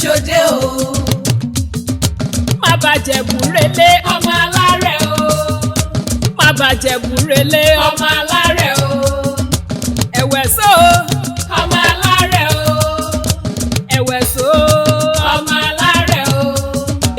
ṣòde o. má bàjẹ́ búrẹ́lé ọmọ alárẹ̀ o. má bàjẹ́ búrẹ́lé ọmọ alárẹ̀ o. ẹ̀wẹ̀ só ọmọ alárẹ̀ o. ẹ̀wẹ̀ só ọmọ alárẹ̀ o.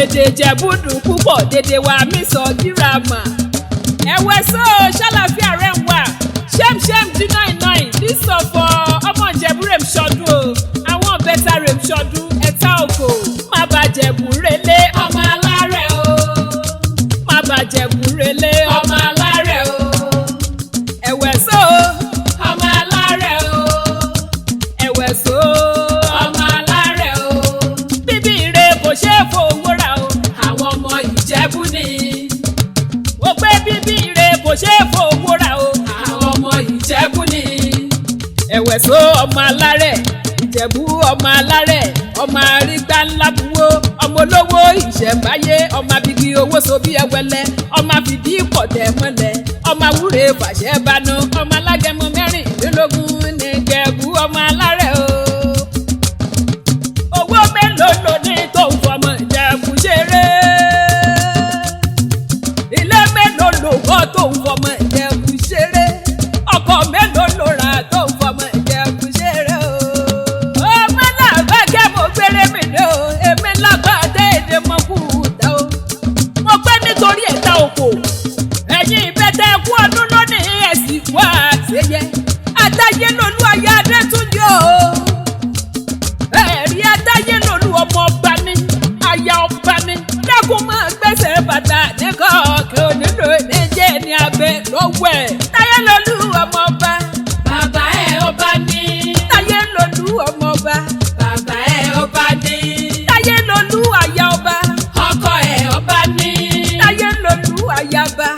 èdè Ìjẹ̀bú dùn púpọ̀ dédé wa mi sọ gírámà ẹ̀wẹ̀ só ṣàlàfíà rẹ̀ ń wà ṣẹ́mṣẹ́m d99 nísọ̀fọ̀ ọmọ Ìjẹ̀bú rẹ̀ ń ṣọdún o àwọn bẹ́tà rẹ̀ ń ṣọdún ẹ̀ta òkò má bàjẹ́ búrẹ́lé ọmọ alárẹ̀ o. má bàjẹ́ búrẹ́lé ọmọ alárẹ̀ o. ẹ̀wẹ̀ só ọmọ alárẹ̀ o. ẹ̀wẹ̀ só ọmọ alárẹ̀ o. bíbí ire kò ṣe é fowó rà o àwọn ọmọ Ìjẹ̀bú ni. ó pé bíbí ire kò ṣe é fowó rà o àwọn ọmọ Ìjẹ̀bú ni. ẹ̀wẹ̀ só ọmọ alárẹ̀ Ìjẹ̀bú ọmọ alárẹ̀ ọmọ arígbá ńlá buwó ọmọ olówó ìṣẹ̀mbáyé ọmọ abigi owó so bí ẹwẹlẹ ọmọ àfìdí pọ̀tẹ́ mọ́lẹ̀ ọmọ àwúre fàṣẹ bánú ọmọ alágẹmọ mẹ́rìnlélógún ní Ìjẹ̀bú ọmọ alárẹ̀ o. owó mélòó ló ní tó ń fọmọ Ìjẹ̀bú ṣeré ilé mélòó ló wọ́ tó ń fọmọ Ìjẹ̀bú ṣeré ọkọ̀ mélòó ló rà tó ń fọmọ Ìjẹ̀bú ṣeré o. ọmọ náà bá kẹ́ mo gbére mi dé o èmi lágbàdé èdè mọ kú ta o. mo pẹ́ nítorí ẹ̀ta òkò ẹ̀yin ìbẹ́tẹ̀ ẹ̀kú ọdún lónìí ẹ̀sìn wá àṣeyẹ àtàyé lolú ayé Adétúnjí o. ẹ̀rí àtàyé lolú ọmọ ọba ní aya ọba ní dẹ́kun máa gbẹ́sẹ̀ bàtà nìkọ̀ọ̀kẹ́ onílò ẹ̀jẹ̀ ní abẹ́ lọ́wọ́ ẹ̀ táyé lolú ọmọ ọba. bàbá ẹ̀ ọba ni. táyé lolú ọmọ ọba. bàbá ẹ̀ ọba ni. táyé lolú aya ọba. ọkọ ẹ̀ ọba ni. táyé lolú ayaba.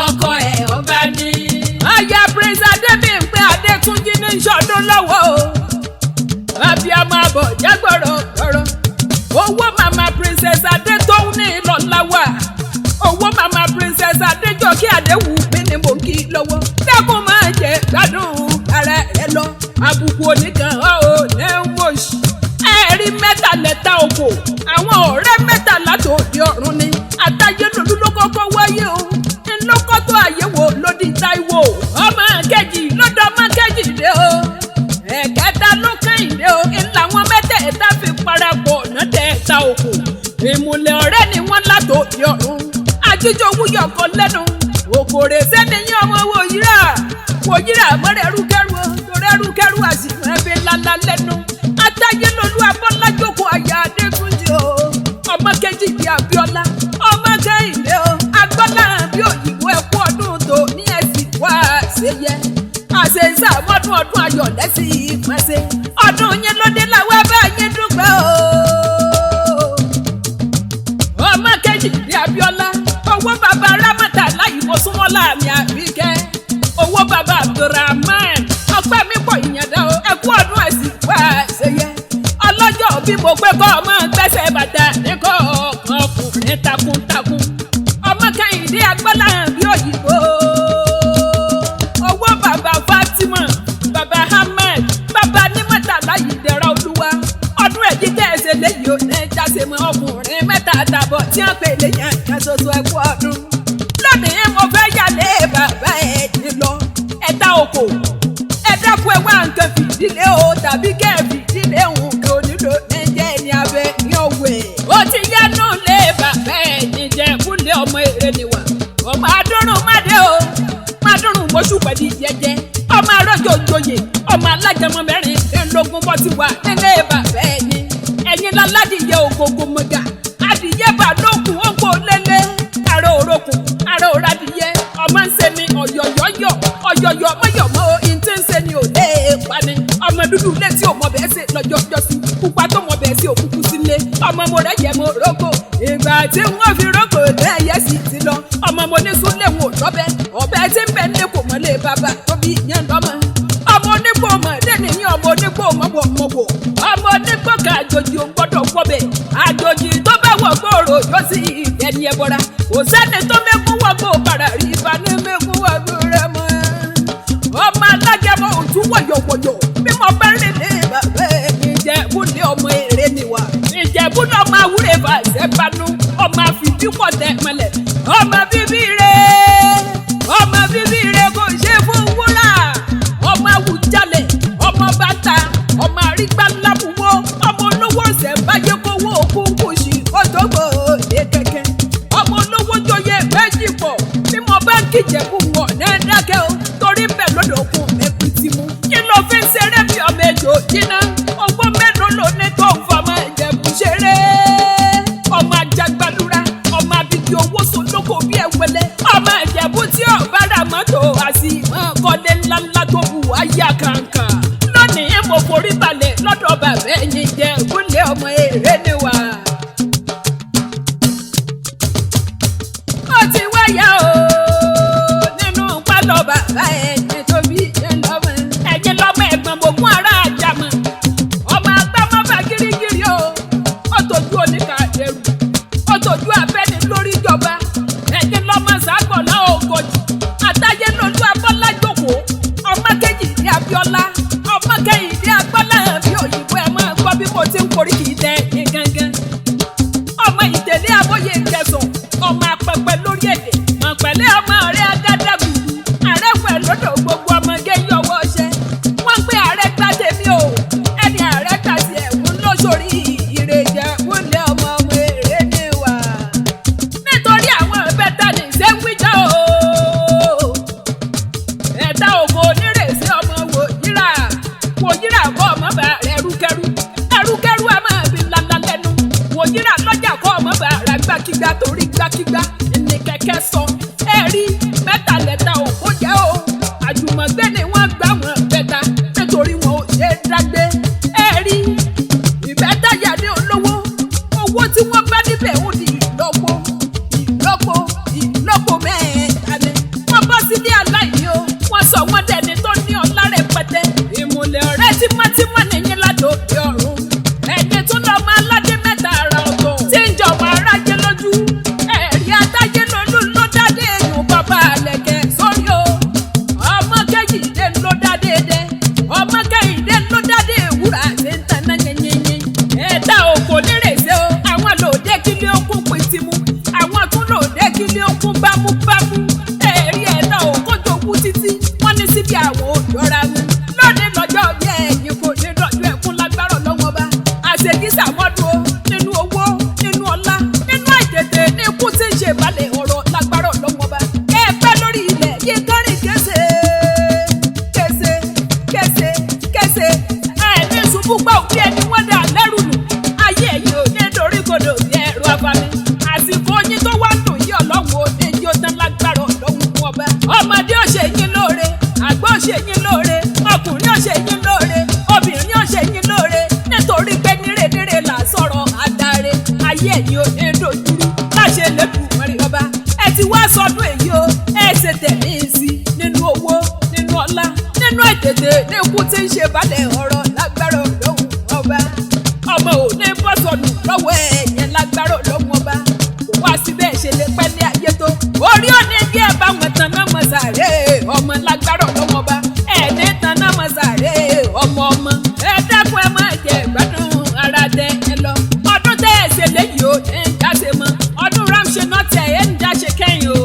ọkọ ẹ̀ ọba ni. aya prince Adébímpé Adétúnjí ní sọdún lọ́wọ́ o. abiyamọ abọ jágbọrọ lọrọ. owó mama princess Adétóhùn ní ìlọlá wà. owó mama princess Adéjọkẹ́ Adéwùmí ni mò ń kí lọ́wọ́. dẹ́kun máa jẹ gbádùn ara rẹ lọ. àbùkù oníkan ọ̀ ò ní mọ̀ọ́sì. ẹ̀rí mẹ́ta lẹ́ta òkò. àwọn ọ̀rẹ́ mẹ́ta látòdì ọ̀run ni. àtàyé lòlú ló kọ́kọ́ wáyé o. ńlọ́kọ́tọ̀ àyẹ̀wò lódì Táíwò. ọmọ kejì lọ́dọ̀ ọmọ kejì dé o. ẹ̀kẹta ló kẹ́yìn dé o. ńlá wọn mẹ́tẹ̀ẹ̀ta fi parapọ̀ náà tẹ̀ẹ̀ta òkò. ìmùlẹ̀ ọ̀rẹ́ ni wọ́n látòdì ọ̀run. àjíjọ wúyọ̀ kan lẹ́nu. òkòrè sẹ́ni yín ọmọ wòyíra mọ́rẹ́rúkẹ́rù o. torẹ́rúkẹ́rù àsìkò ẹbí ńláńlá lẹ́nu. àtàyé lolú abọ́lájókòó àyà Adétúnjí o. ọmọ kejì di Abíọ́lá. ọmọ kẹ́hìndé o. agbọ́lá bí òyìnbó ẹ̀kú ọdún tó ní ẹ̀sìn wá àṣeyẹ. àṣeyíṣà mọ́dún ọdún ayọ̀ lẹ́sìn ìpàṣẹ. ọdún yẹn lóde làwọn bá yín dúpẹ́ o. ọmọ kejì di Abíọ́lá. owó bàbá Rámọ́tà láyìí mo súnmọ́ láàmì Àbíkẹ́. owó bàbá Abdulrahman ọpẹ́ mi pọ̀ ìyàndá o. ẹ̀kú ọdún ẹ̀sìn wá àṣeyẹ. ọlọ́jọ́ bí mo pé kọ́ ọmọ gbẹ́sẹ̀ bàtà ní kọ́ ọkùnrin takuntakun. ọmọ Kẹ́hìndé agbọ́lá bí òyìnbó. owó bàbá Fatima bàbá Ahmed bàbá Nímọ̀tà láyìí dẹ̀ra olúwa. ọdún ẹ̀jí kẹ́ẹ̀sẹ̀ lẹ́yìn ò ní jáse mọ́ ọkùnrin mẹ́ta àtàbọ̀ tí wọ́n pè lè yàn kan ṣoṣo ẹ̀kú ọdún. lónìí mo fẹ́ yàlé bàbá ẹ̀ ní lọ ẹ̀ta òkò. ẹ dákun ẹ wá nǹkan fìdílé o tàbí kẹ́ ẹ fìdílé nǹkan onílò ẹ̀jẹ̀ ní abẹ́ ní òwe. ó ti yánú lé bàbá ẹ̀ ní Ìjẹ̀búlé ọmọ èrè níwà. ọmọ adúrún mádé o mádúrún mọ́ṣú pẹ̀lú jẹjẹ. ọmọ arọ́jọ́ òjòyè ọmọ alágẹmọ mẹ́rìnlélógún bọ́ ti wà nílé bàbá ẹ̀ ní. ẹ̀yin láládìyẹ ògógó mọ́gà adìyẹ bàlókùn ó gbó lélẹ̀. àrò òrokùn àrò òradìyẹ ọmọ ń ṣe ni ọ̀yọ̀yọ̀yọ̀ ọ̀yọ̀yọ̀ mọ́yọ̀mọ́ ìntí ń ṣe ni ò lè pani. ọmọ dúdú létí ò mọ bẹ́ẹ̀ ṣe lọ́jọ́ jọ́sí pupa tó mọ bẹ́ẹ̀ sí òkúkú sílé. ọmọ mo rẹ̀ yẹ mo rógò ìgbà tí wọ́n fi rógò lẹ́yẹ sí ti lọ. ọmọ mo ní súnlé wọn ò lọ́bẹ̀ ọ̀bẹ tí ń bẹ ní kò mọ́lé bàbá tóbi yẹn lọ́mọ. ọmọ onígbò mọ̀ lẹ́nìyàn ọmọ onígbò mọ̀wọ̀. ọmọ onígbò ká àjòjì ò gbọ́dọ̀ wọ́bẹ̀. àjòjì tó bá wọ̀ gbòòrò yóò sì ẹni ẹbọra. kò sẹ́ni tó mẹ́kún wọ́gbó bàrà rí ibà ní mẹ́kún wọ́gbó rẹ̀ mọ́. ọmọ alágẹmọ òtún wọ̀yọ̀wọ̀yọ̀ bí mo bá rìn ní bàbá mi Ìjẹ̀búlé ọmọ èrè ni wà. pọ̀ tẹ̀ mọ́lẹ̀ ọmọ bíbí rẹ̀ kò ṣe fún wúrà ọmọ Awùjalè ọmọ bàtà ọmọ àrígbá lábúwó ọmọ olówó ọ̀sẹ̀ báyé kówó òkú kùsì ọ̀dọ́gbò òde kẹ̀kẹ́ ọmọ olówó joyè méjì pọ̀ bí mo bá ń kíjẹ̀kú wọ̀ ní dákẹ́ o torí bẹ́ẹ̀ lọ́dọ̀ òkun ẹ̀kú ti mú kí ló fi ń ṣeré bí ọmọ ejò jiná owó mélòó ló ní tó ń fọmọ Ìjẹ̀bú ṣeré ọmọ Àjàgbàlúra ọmọ abigi owó sọlọ́kọ̀ bí ẹ̀wẹ̀lẹ̀ ọmọ Ìjẹ̀bú tí ò bá ra mọ́tò àsìmọ́ kọ́lé ńláńlá tó wù wáyà kàǹkà lónìí mo forí balẹ̀ lọ́dọ̀ bàbá ẹ̀yìn jẹ́ ìgúnlẹ̀ ọmọ èrè ni wà. ó ti wáyà o nínú pálọ̀ bàbá ẹ̀yìn tó bí ẹ̀yìn lọ́mọ ẹ̀gbọ́n gbogbo ara àjàmọ̀ ọmọ agbámọ́fà gírígírí o ó tójú oníkàdérù ó tójú abẹ́ni lórí ìjọba ẹ̀yìn lọ́mọ sàgbọ̀lá ògòjì àtàyé lójú abọ́lájòkó ọmọ kejì ní Abíọ́lá ọmọ kẹyìn ní agbọ́lá bí òyìnbó ẹ̀ máa gbọ́ bí mo ti ń korí kì í tẹ ẹ̀yìn gangan ọmọ ìtẹ̀lé abóyè kẹsàn ọmọ apẹpẹ lórí èdè mọ̀pẹ̀lẹ́ ọmọ rẹ̀ agádàgùdù àrẹ́wẹ̀ lọ́dọ̀ gbogbo ọmọge yọwọ́ ọṣẹ wọ́n gbé ààrẹ gbá tèmi o ẹni ààrẹ gbà sí ẹ̀wọ̀n lóṣòrí ìrèjẹ wọlé ọmọ èrè ní wà nítorí àwọn ẹ̀bẹ̀ta ní ìṣẹ́wíjà o ẹ̀dá ògo onírèsí ọmọ wòyíra kọ́ ọmọ bá rẹ̀ ẹrúkẹ́rú a máa fi lala lẹ́nu wòyíra lọ́jà kọ́ ọmọ bá rà gbákígbá torí gbákígbá ní kẹ̀kẹ́ sọ ẹ̀rí mẹ́tàlẹ́ta òkú jẹ́ o àjùmọ̀gbé ni wọ́n gbá wọn bẹ́ta nítorí wọn ò ṣe é dágbé ẹ̀rí ìbẹ́ta yàdé olówó owó tí wọ́n bá níbẹ̀ ó di ìlọ́po mẹ́ẹ̀ẹ́ta ni wọ́n bọ́ sílé aláìní o wọ́n sọ wọ́n dẹni tó ní ọlá rẹpẹtẹ ìmùlẹ̀ ọ̀rẹ́ tímọ́tímọ́ nìyí látòkè ọ̀run ẹ̀yìn tún lọ máa ládé mẹ́ta ara ọ̀gbọ̀n tí ń jọba arájẹ lójú ẹ̀rí adájẹ́ lólú ló dádé èèyàn bàbá àlẹ̀kẹ́ sórí o ọmọ kẹ́hìndé ló dádé dẹ ọmọ kẹ́hìndé ló dádé ewúrà ṣe ń taná yẹnyẹnyẹ ẹ̀dá òkò nírèsé o àwọn lòdì kílé okùn pìtìmù àwọn tún lòdì kílé okùn bámúbámú ẹ̀rí ẹ̀dá òkò tó kú títí wọ́n ní síbi àwọn òjọra wọn lónìí lọ́jọ́ bí ẹ̀yìn kò ní lọ́jọ́ ẹ̀kún lágbára lọ́wọ́ bá àṣegísà mọ́dún o nínú owó nínú ọlá nínú àìtètè ní ikú tí ń ṣe ìbálẹ̀ ọ̀rọ̀ lágbára lọ́wọ́ bá kẹ́ ẹ pẹ́ lórí ilẹ̀ yìí kọ́rin kése ẹ̀mí ṣubú gbà òbí ẹni wọ́n dà lẹ́rù nù ayé ẹ̀yìn ò ní dorí kodò bí ẹ̀rọ afami àsìkò yín tó wá dùn yí ọlọ́run ò ní yí ó tán lágbára lọ́wọ́ wọn bá ọmọdé ò ṣe yín lóore àgbà ò ṣe yín lóore ọkùnrin ò ṣe yín lóore obìnrin ò ṣe yín lóore nítorí pé nírèdèrè là sọ̀rọ̀ àdáre ayé ẹ̀yìn ò ní dojúrú láṣẹ lẹ́kùn mọ́rin ọba ẹ ti wá sọdún èyí o ẹ ṣe tẹ̀lé sí nínú owó nínú ọlá nínú ètètè ní ikú tí ń ṣe balẹ̀ ọ̀rọ̀ lágbára lọ́wọ́ ọba ọmọ ò ní bọ́ sọnù lọ́wọ́ ẹ̀yẹn lágbára lọ́wọ́ ọba kò wá síbẹ̀ ṣe lè pẹ́ ní ayé tó orí òní bí ẹ bá wọn tan náà mọ̀ sàré ọmọ lágbára lọ́wọ́ ọba ẹ̀ ní tan náà mọ̀ sàré ọmọ ẹ dákun ẹ máa jẹ ìgbádùn ara tẹ ẹ lọ ọdún tẹ ẹ ṣe léyìí o ẹ ń jáde mọ ọdún rámṣẹ náà tẹ ẹ ń jáṣe kẹ́yìn o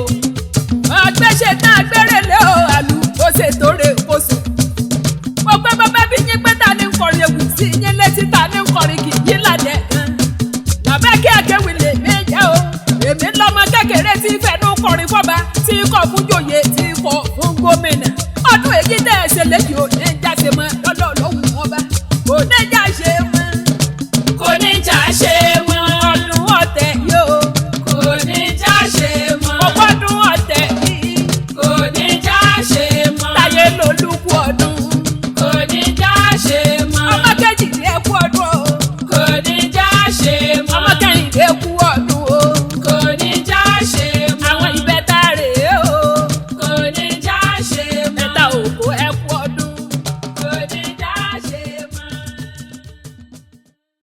ọgbẹ́ṣe tán agbẹ́rẹ́lẹ́ o àlù ó ṣe tóore oṣù mo pẹ́ bàbá bí yín pé ta ni ń kọrin ewu sí yín létí ta ni ń kọrin kì í ládẹ bàbá kí akéwì lè mí jẹ́ o èmi lọ́mọ kékeré tí fẹnu kọrin fọ́ba tí kò fún jòyè tí kò fún gómìnà ọdún èyí tẹ̀ ẹ ṣe léyìí o ní